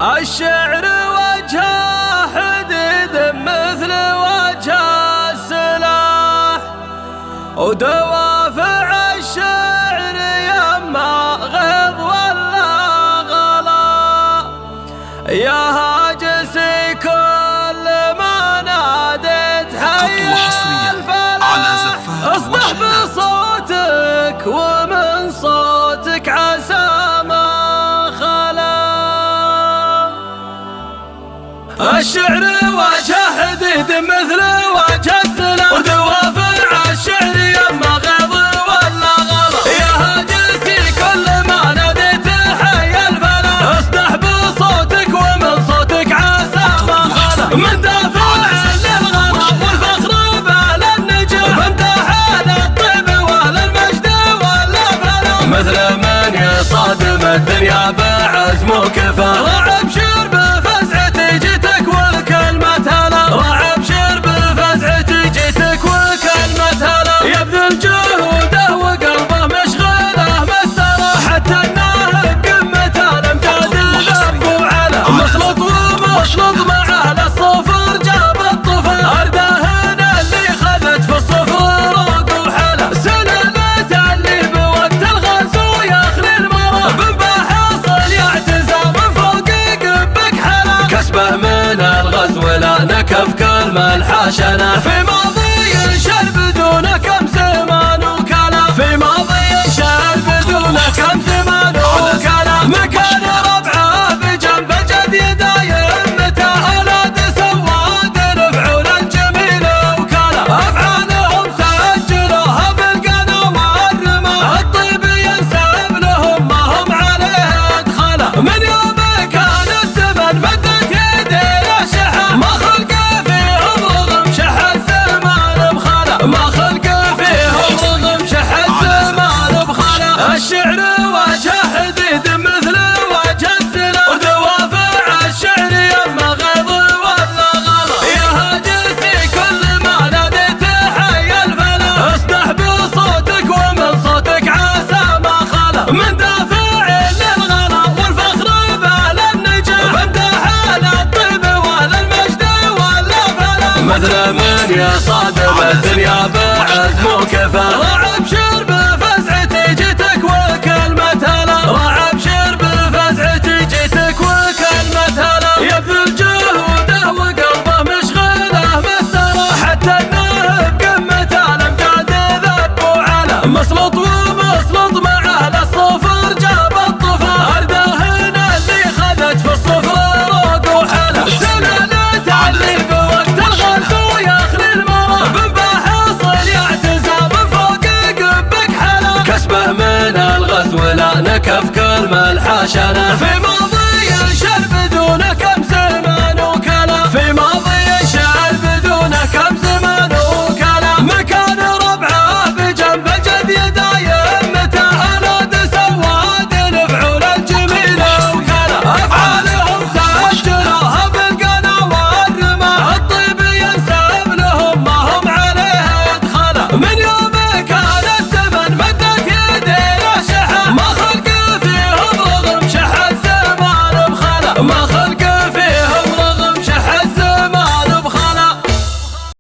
الشعر وجهه حديد مثل وجه السلاح، ودوافع الشعر يما غيظ ولا غلا. يا هاجسي كل ما ناديت حي الفلاح، اصدح بصوتك ومن صوتك عسى ما خلا. الشعر وجهه حديد مثل وجه السلاح، ودوافع الشعر يما غيظ ولا غلا. يا هاجسي كل ما ناديت حي الفلاح، اصدح بصوتك ومن صوتك عسى ما خلا. من دافع للغلا والفخر بالنجاح، بمدح للطيب وللمجد والفلاح، مثل من يصادم الدنيا بعزم وكفاح. رعب شير بفزعتي جيتك والكلمة هلا، رعب شير بفزعتي جيتك والكلمة هلا. يبذل جهوده وقلبه مشغله مسترى، حتى انه بقمته الامجاد ذب وعلا. مسلط ومسلط معه للصفر جاب الطفا، ارداهن اللي خذت في الصفر روق وحلا. سلالته اللي بوقت الغزو يخلي المرى، بنباحص يعتزى من فوق قبك حلا. كسبه من الغزو لا نكف كل ملحشنا، في ماضي شل بدون كم زمان وكلا. في ماضي شل بدون كم زمان وكلا. مكان ربعه بجنب جد يدايم متى اولاد سواد الفعول الجميل وكلا. افعالهم سجلوها بالقنا والرمى، الطيب ينسب لهم ما هم عليه ادخلا. من يوم كان الزمن مدت يدي للشحا، ما خلق فيهم رغم شح الزمان بخلا. ما خلق فيهم رغم شح الزمان بخلا. الشعر وجهه حديد مثل وجه السلاح، ودوافع الشعر يما غيظ ولا غلا. يا هاجسي كل ما ناديت حي الفلاح، اصدح بصوتك ومن صوتك عسى ما خلا. من دافع للغلا والفخر بالنجاح، بمدح للطيب وللمجد والفلاح، مثل من يصادم الدنيا بعزم وكفاح. رعب شير بفزعتي جيتك والكلمة هلا، رعب شير بفزعتي جيتك والكلمة هلا. يبذل جهوده وقلبه مشغله مسترى، حتى انه بقمته الامجاد ذب وعلا. مسلط ومسلط معه للصفر جاب الطفا، ارداهن اللي خذت في الصفر روق وحلا. سلالته اللي بوقت الغزو يخلي المرى، بنباحص يعتزى من فوق قبك حلا. كسبه من الغزو لا نكف كل ملحشنا، في